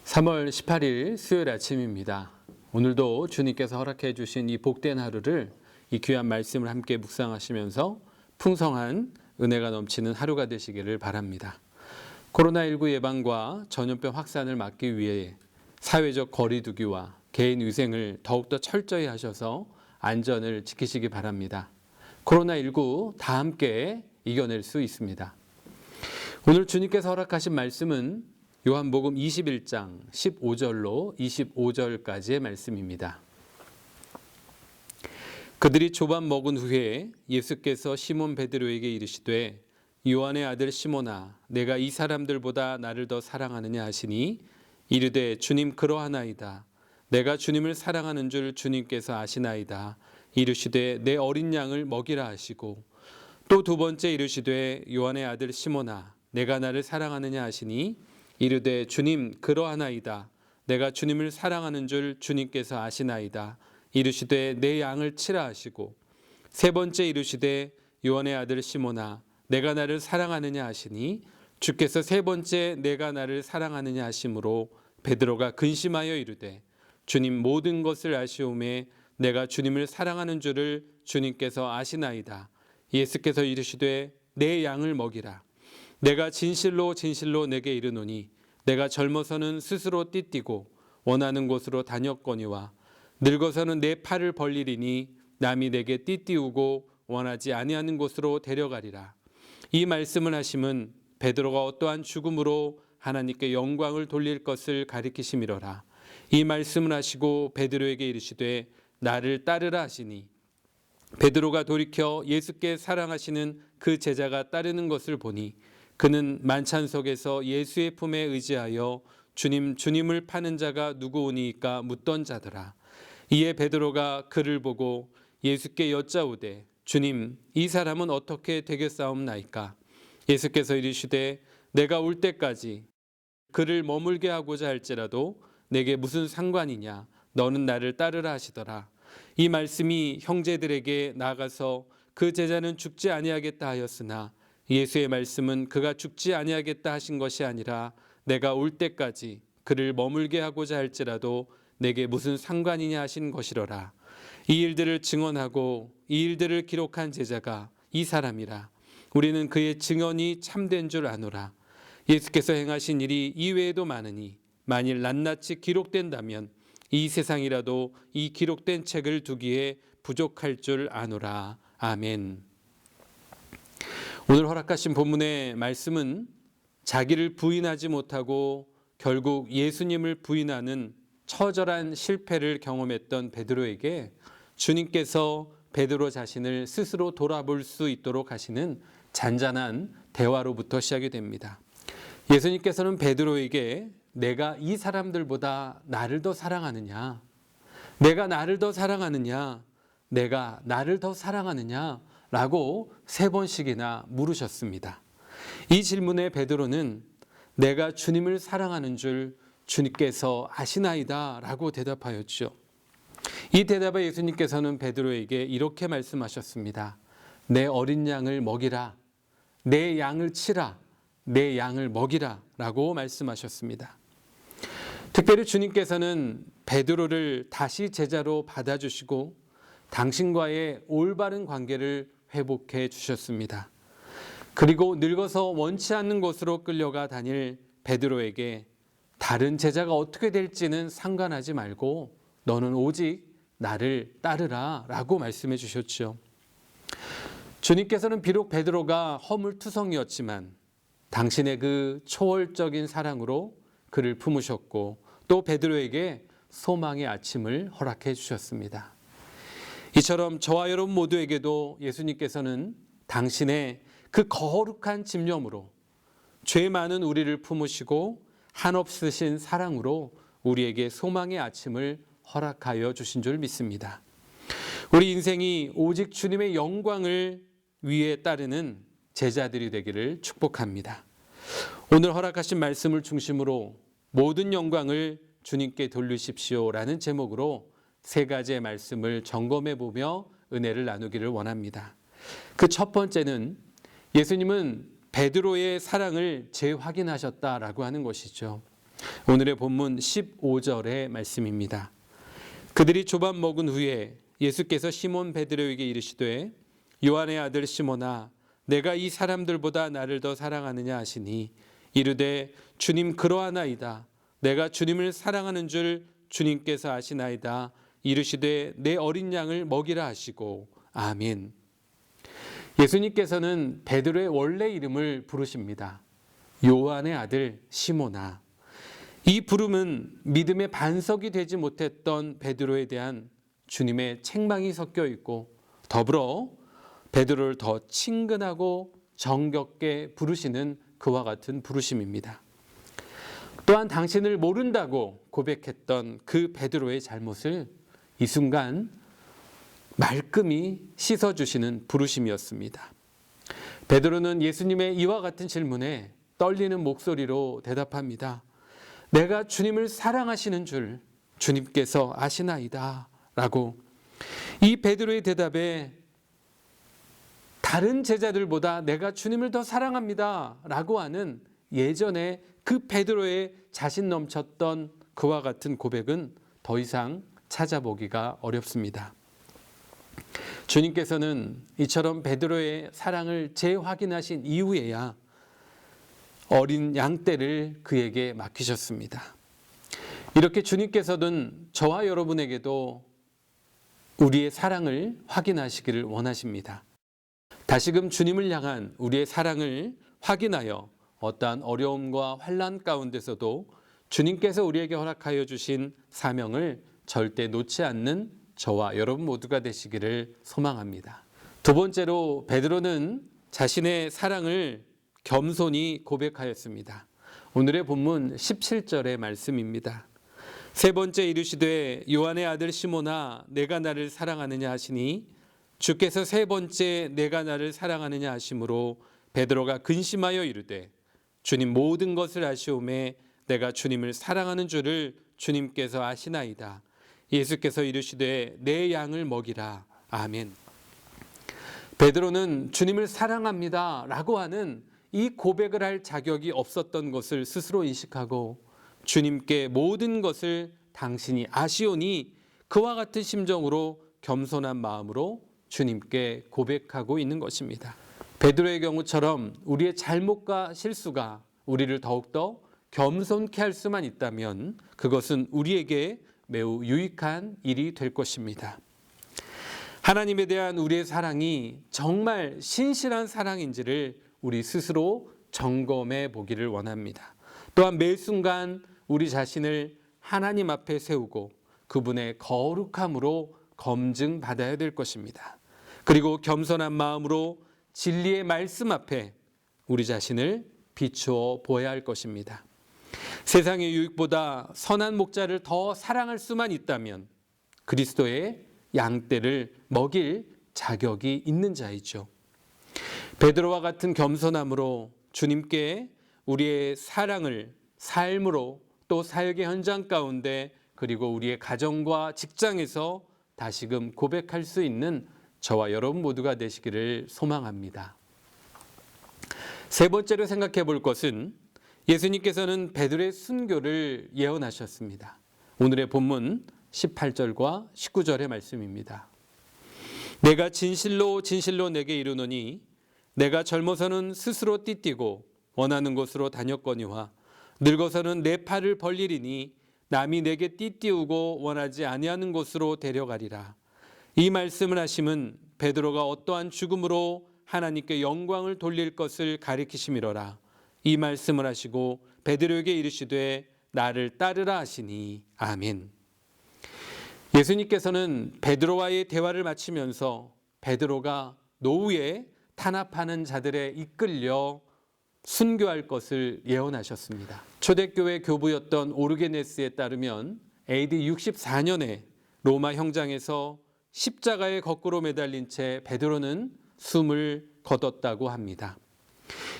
3월 18일 수요일 아침입니다. 오늘도 주님께서 허락해 주신 이 복된 하루를 이 귀한 말씀을 함께 묵상하시면서 풍성한 은혜가 넘치는 하루가 되시기를 바랍니다. 코로나19 예방과 전염병 확산을 막기 위해 사회적 거리 두기와 개인 위생을 더욱더 철저히 하셔서 안전을 지키시기 바랍니다. 코로나19 다 함께 이겨낼 수 있습니다. 오늘 주님께서 허락하신 말씀은 요한복음 21장 15절로 25절까지의 말씀입니다. 그들이 조밥 먹은 후에 예수께서 시몬 베드로에게 이르시되 요한의 아들 시몬아 내가 이 사람들보다 나를 더 사랑하느냐 하시니 이르되 주님 그러하나이다. 내가 주님을 사랑하는 줄 주님께서 아시나이다. 이르시되 내 어린 양을 먹이라 하시고 또 두 번째 이르시되 요한의 아들 시몬아 내가 나를 사랑하느냐 하시니 이르되 주님 그러하나이다. 내가 주님을 사랑하는 줄 주님께서 아시나이다. 이르시되 내 양을 치라 하시고 세 번째 이르시되 요한의 아들 시몬아 내가 나를 사랑하느냐 하시니 주께서 세 번째 내가 나를 사랑하느냐 하심으로 베드로가 근심하여 이르되 주님 모든 것을 아시오매 내가 주님을 사랑하는 줄을 주님께서 아시나이다. 예수께서 이르시되 내 양을 먹이라. 내가 진실로 진실로 내게 이르노니 내가 젊어서는 스스로 띠띠고 원하는 곳으로 다녔거니와 늙어서는 내 팔을 벌리리니 남이 내게 띠띠우고 원하지 아니하는 곳으로 데려가리라. 이 말씀을 하심은 베드로가 어떠한 죽음으로 하나님께 영광을 돌릴 것을 가리키심이로라. 이 말씀을 하시고 베드로에게 이르시되 나를 따르라 하시니 베드로가 돌이켜 예수께 사랑하시는 그 제자가 따르는 것을 보니 그는 만찬석에서 예수의 품에 의지하여 주님을 파는 자가 누구오니까 묻던 자더라. 이에 베드로가 그를 보고 예수께 여짜오되 주님 이 사람은 어떻게 되겠사옵나이까? 예수께서 이르시되 내가 올 때까지 그를 머물게 하고자 할지라도 내게 무슨 상관이냐? 너는 나를 따르라 하시더라. 이 말씀이 형제들에게 나가서 그 제자는 죽지 아니하겠다 하였으나 예수의 말씀은 그가 죽지 아니하겠다 하신 것이 아니라 내가 올 때까지 그를 머물게 하고자 할지라도 내게 무슨 상관이냐 하신 것이로라. 이 일들을 증언하고 이 일들을 기록한 제자가 이 사람이라. 우리는 그의 증언이 참된 줄 아노라. 예수께서 행하신 일이 이외에도 많으니 만일 낱낱이 기록된다면 이 세상이라도 이 기록된 책을 두기에 부족할 줄 아노라. 아멘. 오늘 허락하신 본문의 말씀은 자기를 부인하지 못하고 결국 예수님을 부인하는 처절한 실패를 경험했던 베드로에게 주님께서 베드로 자신을 스스로 돌아볼 수 있도록 하시는 잔잔한 대화로부터 시작이 됩니다. 예수님께서는 베드로에게 내가 이 사람들보다 나를 더 사랑하느냐? 내가 나를 더 사랑하느냐? 내가 나를 더 사랑하느냐? 라고 세 번씩이나 물으셨습니다. 이 질문에 베드로는 내가 주님을 사랑하는 줄 주님께서 아시나이다 라고 대답하였죠. 이 대답에 예수님께서는 베드로에게 이렇게 말씀하셨습니다. 내 어린 양을 먹이라. 내 양을 치라. 내 양을 먹이라 라고 말씀하셨습니다. 특별히 주님께서는 베드로를 다시 제자로 받아주시고 당신과의 올바른 관계를 회복해 주셨습니다. 그리고 늙어서 원치 않는 곳으로 끌려가 다닐 베드로에게 다른 제자가 어떻게 될지는 상관하지 말고 너는 오직 나를 따르라 라고 말씀해 주셨죠. 주님께서는 비록 베드로가 허물투성이었지만 당신의 그 초월적인 사랑으로 그를 품으셨고 또 베드로에게 소망의 아침을 허락해 주셨습니다. 이처럼 저와 여러분 모두에게도 예수님께서는 당신의 그 거룩한 집념으로 죄 많은 우리를 품으시고 한없으신 사랑으로 우리에게 소망의 아침을 허락하여 주신 줄 믿습니다. 우리 인생이 오직 주님의 영광을 위해 따르는 제자들이 되기를 축복합니다. 오늘 허락하신 말씀을 중심으로 모든 영광을 주님께 돌리십시오라는 제목으로 세 가지의 말씀을 점검해 보며 은혜를 나누기를 원합니다. 그 첫 번째는 예수님은 베드로의 사랑을 재확인하셨다라고 하는 것이죠. 오늘의 본문 15절의 말씀입니다. 그들이 조반 먹은 후에 예수께서 시몬 베드로에게 이르시되 요한의 아들 시몬아 내가 이 사람들보다 나를 더 사랑하느냐 하시니 이르되 주님 그러하나이다. 내가 주님을 사랑하는 줄 주님께서 아시나이다. 이르시되 내 어린 양을 먹이라 하시고 아멘. 예수님께서는 베드로의 원래 이름을 부르십니다. 요한의 아들 시몬아. 이 부름은 믿음의 반석이 되지 못했던 베드로에 대한 주님의 책망이 섞여 있고 더불어 베드로를 더 친근하고 정겹게 부르시는 그와 같은 부르심입니다. 또한 당신을 모른다고 고백했던 그 베드로의 잘못을 이 순간 말끔히 씻어주시는 부르심이었습니다. 베드로는 예수님의 이와 같은 질문에 떨리는 목소리로 대답합니다. 내가 주님을 사랑하시는 줄 주님께서 아시나이다 라고. 이 베드로의 대답에 다른 제자들보다 내가 주님을 더 사랑합니다 라고 하는 예전에 그 베드로의 자신 넘쳤던 그와 같은 고백은 더 이상 찾아보기가 어렵습니다. 주님께서는 이처럼 베드로의 사랑을 재확인하신 이후에야 어린 양떼를 그에게 맡기셨습니다. 이렇게 주님께서는 저와 여러분에게도 우리의 사랑을 확인하시기를 원하십니다. 다시금 주님을 향한 우리의 사랑을 확인하여 어떠한 어려움과 환난 가운데서도 주님께서 우리에게 허락하여 주신 사명을 절대 놓지 않는 저와 여러분 모두가 되시기를 소망합니다. 두 번째로 베드로는 자신의 사랑을 겸손히 고백하였습니다. 오늘의 본문 17절의 말씀입니다. 세 번째 이르시되 요한의 아들 시몬아 내가 나를 사랑하느냐 하시니 주께서 세 번째 내가 나를 사랑하느냐 하심으로 베드로가 근심하여 이르되 주님 모든 것을 아시오매 내가 주님을 사랑하는 줄을 주님께서 아시나이다. 예수께서 이르시되 내 양을 먹이라. 아멘. 베드로는 주님을 사랑합니다 라고 하는 이 고백을 할 자격이 없었던 것을 스스로 인식하고 주님께 모든 것을 당신이 아시오니 그와 같은 심정으로 겸손한 마음으로 주님께 고백하고 있는 것입니다. 베드로의 경우처럼 우리의 잘못과 실수가 우리를 더욱더 겸손케 할 수만 있다면 그것은 우리에게 매우 유익한 일이 될 것입니다. 하나님에 대한 우리의 사랑이 정말 신실한 사랑인지를 우리 스스로 점검해 보기를 원합니다. 또한 매 순간 우리 자신을 하나님 앞에 세우고 그분의 거룩함으로 검증받아야 될 것입니다. 그리고 겸손한 마음으로 진리의 말씀 앞에 우리 자신을 비추어 보아야 할 것입니다. 세상의 유익보다 선한 목자를 더 사랑할 수만 있다면 그리스도의 양떼를 먹일 자격이 있는 자이죠. 베드로와 같은 겸손함으로 주님께 우리의 사랑을 삶으로 또 사역의 현장 가운데 그리고 우리의 가정과 직장에서 다시금 고백할 수 있는 저와 여러분 모두가 되시기를 소망합니다. 세 번째로 생각해 볼 것은 예수님께서는 베드로의 순교를 예언하셨습니다. 오늘의 본문 18절과 19절의 말씀입니다. 내가 진실로 진실로 내게 이르노니 내가 젊어서는 스스로 띠띠고 원하는 곳으로 다녔거니와 늙어서는 내 팔을 벌리리니 남이 내게 띠띠우고 원하지 아니하는 곳으로 데려가리라. 이 말씀을 하심은 베드로가 어떠한 죽음으로 하나님께 영광을 돌릴 것을 가리키심이로라. 이 말씀을 하시고 베드로에게 이르시되 나를 따르라 하시니 아멘. 예수님께서는 베드로와의 대화를 마치면서 베드로가 노후에 탄압하는 자들에 이끌려 순교할 것을 예언하셨습니다. 초대교회 교부였던 오르게네스에 따르면 AD 64년에 로마 형장에서 십자가에 거꾸로 매달린 채 베드로는 숨을 거뒀다고 합니다.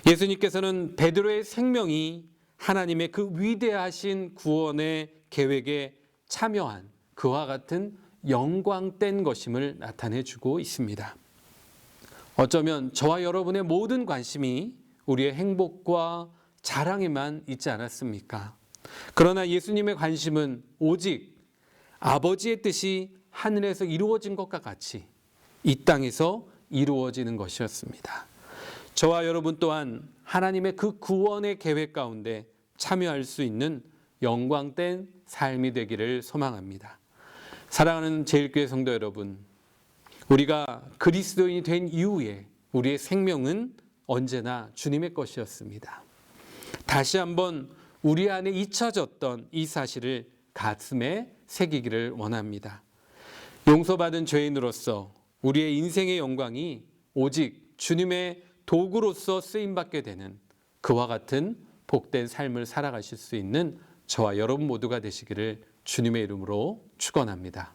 예수님께서는 베드로의 생명이 하나님의 그 위대하신 구원의 계획에 참여한 그와 같은 영광된 것임을 나타내주고 있습니다. 어쩌면 저와 여러분의 모든 관심이 우리의 행복과 자랑에만 있지 않았습니까? 그러나 예수님의 관심은 오직 아버지의 뜻이 하늘에서 이루어진 것과 같이 이 땅에서 이루어지는 것이었습니다. 저와 여러분 또한 하나님의 그 구원의 계획 가운데 참여할 수 있는 영광된 삶이 되기를 소망합니다. 사랑하는 제일교회 성도 여러분, 우리가 그리스도인이 된 이후에 우리의 생명은 언제나 주님의 것이었습니다. 다시 한번 우리 안에 잊혀졌던 이 사실을 가슴에 새기기를 원합니다. 용서받은 죄인으로서 우리의 인생의 영광이 오직 주님의 도구로서 쓰임받게 되는 그와 같은 복된 삶을 살아가실 수 있는 저와 여러분 모두가 되시기를 주님의 이름으로 축원합니다.